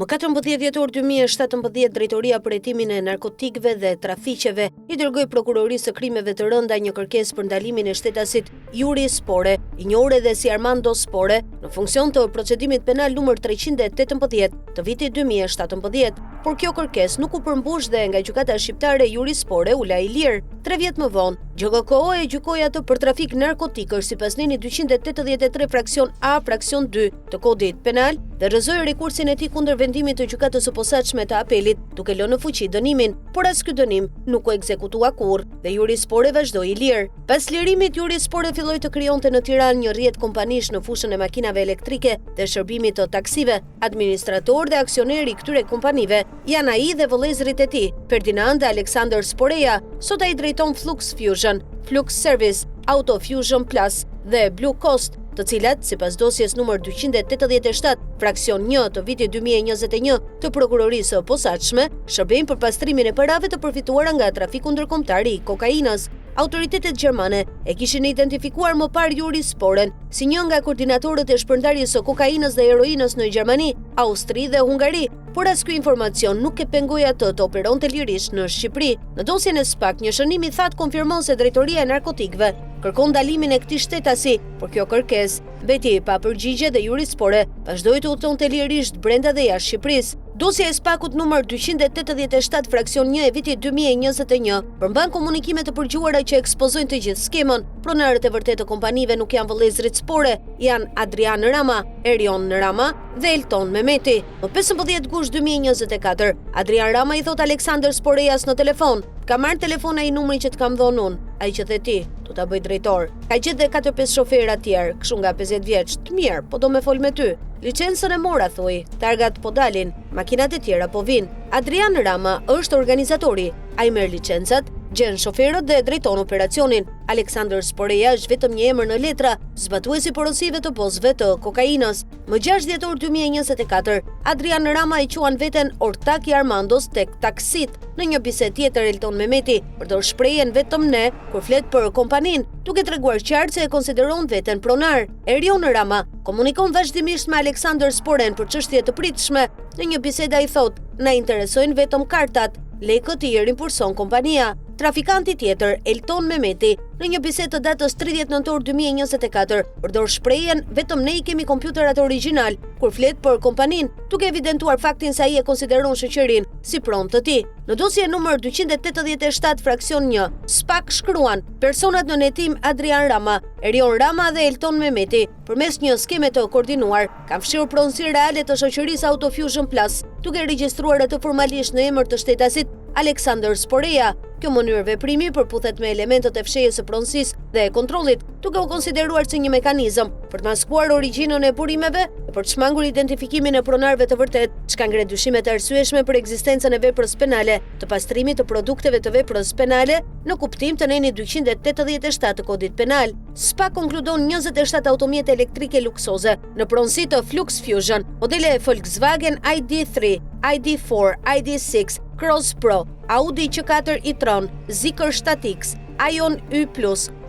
Më 14 dhjetor 2017, Drejtoria për Hetimin e Narkotikëve dhe Trafiqeve i dërgoi Prokurorisë së Krimeve të Rënda një kërkesë për ndalimin e shtetasit Juri Spore, i njohur edhe si Armando Spore, në funksion të procedimit penal numër 318 të vitit 2017, por kjo kërkesë nuk u përmbush dhe nga gjykata shqiptare Juri Spore u la i lirë. 3 vjet më vonë, GJKO e gjykoi atë për trafik narkotikësh sipas neni 283 fraksion A fraksion 2 të Kodit Penal dhe rrëzoi rekursin e tij kundër vendimit të gjykatës së posaçme të apelit, duke lënë në fuqi dënimin, por as ky dënim nuk u ekzekutua kurrë dhe Juri Spore vazhdoi i lirë. Pas lirimit, Juri Spore filloi të krijonte në Tiranë një rrjet kompanish në fushën e makinave elektrike dhe shërbimit të taksive. Administrator dhe aksioner i këtyre kompanive janë ai dhe vëllezërit e tij, Ferdinand dhe Alexander Sporeja. Sot ai drejton Flux Fusion, Flux Service, Auto Fusion Plus dhe Blue Coast, të cilat, sipas dosjes numër 287, fraksion 1 të vitit 2021 të prokurorisë së posaçme, shërbejnë për pastrimin e parave të përfituara nga trafiku ndërkombëtar i kokainës. Autoritetet gjermane e kishin identifikuar më parë Juri Sporen si një nga koordinatorët e shpërndarjes së kokainës dhe heroinës në Gjermani, Austri dhe Hungari, por as ky informacion nuk e pengoi atë të operonte lirisht në Shqipëri. Në dosjen e SPAK, një shënim i thatë konfirmon se Drejtoria e Narkotikëve kërkon ndalimin e këtij shtetasi, por kjo kërkesë mbeti pa përgjigje dhe Juri Spore vazhdoi të udhëtonte lirisht brenda dhe jashtë Shqipërisë. Dosja e SPAK-ut numër 287 fraksion 1 e vitit 2021 përmban komunikime të përgjuara që ekspozojnë të gjithë skemën. Pronarët e vërtetë të kompanive nuk janë vëllezërit Spore, janë Adrian Rama, Erion Rama dhe Elton Mehmeti. Më 15 gusht 2024, Adrian Rama i thot Alexander Sporejas në telefon: "Ka marrë telefon ai numrin që të kam dhënë unë, ai që the ti, tu ta bëj drejtor. Ka gjetë dhe 4-5 shoferë tjerë, kështu nga 50 vjeç, të mirë, po do me fol me ty. Licencën e mora, thuj, targat po dalin, makinat e tjera po vinë." Adrian Rama është organizatori, ai merr licencat, gjen shoferët dhe drejton operacionin. Alexander Sporeja është vetëm një emër në letra, zbatuesi porosive të pozëve të kokainës. Më 6 dhjetor 2024, Adrian Rama i quan veten ortak i Armandos tek taksit. Në një bisedë tjetër, Elton Mehmeti përdor shprehjen vetëm ne kur flet për kompaninë, duke treguar qartë se e konsideron veten pronar. Erion Rama komunikon vazhdimisht me Alexander Sporen për çështje të pritshme. Në një bisedë ai thotë: "Na interesojnë vetëm kartat, lekët i rimpulson kompania." Trafikanti tjetër, Elton Mehmeti, në një bisedë të datës 30 nëntor 2024, përdor shprehjen "vetëm ne i kemi kompjuterat origjinal" kur flet për kompaninë, duke evidentuar faktin se ai e konsideron shoqërinë si pronë të tij. Në dosje numër 287 fraksion 1, SPAK shkruan: "Personat në hetim Adrian Rama, Erion Rama dhe Elton Mehmeti, përmes një skeme të koordinuar, kanë fshirë pronësi reale të shoqërisë Auto Fusion Plus, duke regjistruar atë formalisht në emër të shtetasit Alexander Sporeja. Kjo mënyrë veprimi përputhet me elementët e fshehjes së pronësisë dhe e kontrollit, duke u konsideruar si një mekanizëm për të maskuar origjinën e burimeve e për të shmangur identifikimin e pronarëve të vërtetë, çka ngre dyshime të arsyeshme për ekzistencën e veprës penale, të pastrimit të produkteve të veprës penale në kuptim të neni 287 të Kodit Penal. SPAK konkludon 27 automjete elektrike luksoze në pronësi të Flux Fusion, modele Volkswagen ID3, ID4, ID6, Cross Pro, Audi Q4 e-tron, Zeekr 7X, Ion Y+,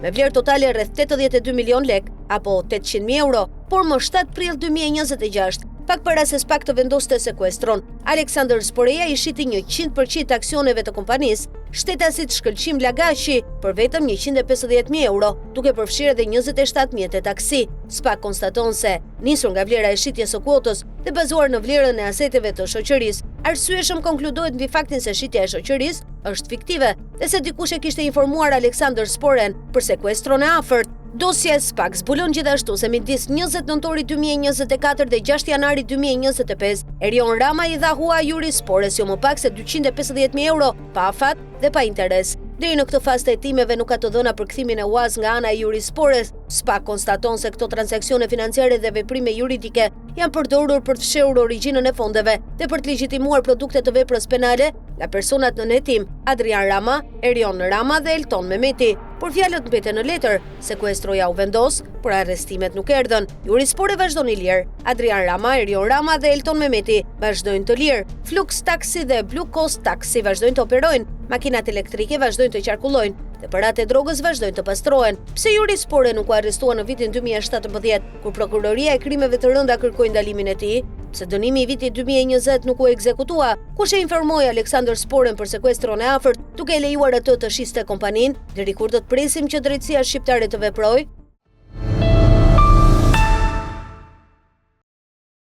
me vlerë totale rreth 82 milion lek apo 800.000 euro, por më 7 prill 2026, pak para se SPAK të vendoste sekuestron, Alexander Sporeja i shiti 100% aksioneve të kompanisë, shtetasit Shkëlqim Lagashi për vetëm 150.000 euro, duke përfshirë edhe 27 mjete taksi. SPAK konstaton se, nisur nga vlera e shitjes së kuotës dhe bazuar në vlerën e aseteve të shoqërisë, arsyeshëm konkludohet mbi faktin se shitja e shoqërisë është fiktive dhe se dikush e kishte informuar Alexander Sporen për sekuestron e afërt. Dosja e SPAK zbulon gjithashtu se midis 20 nëntorit 2024 dhe 6 janarit 2025, Erion Rama i dha hua Juri Spores jo më pak se 250.000 euro pa afat dhe pa interes. Deri në këtë fazë të hetimeve nuk ka të dhëna për kthimin e UAS nga ana e Juri Spores. SPAK konstaton se këto transaksione financiare dhe veprime juridike janë përdorur për të fshehur origjinën e fondeve dhe për të legjitimuar produkte të veprës penale nga personat në hetim Adrian Rama, Erion Rama dhe Elton Mehmeti. Por fjalët mbeten në letër, sekuestroja u vendos, por arrestimet nuk erdhën. Juri Spore vazhdon i lirë, Adrian Rama, Erion Rama dhe Elton Mehmeti vazhdojnë të lirë. Flux Taxi dhe Blue Coast Taxi vazhdojnë të operojnë, makinat elektrike vazhdojnë të qarkullojnë dhe paratë e drogës vazhdojnë të pastrohen. Pse Juri Spore nuk u arrestua në vitin 2017, kur prokuroria e krimeve të rënda kërkoi ndalimin e tij? Pse dënimi i vitit 2020 nuk u ekzekutua? Kush e informoi Aleksandër Sporen për sekuestron e afërt, duke lejuar atë të shiste kompaninë, deri kur do të presim që drejtësia shqiptare të veprojë?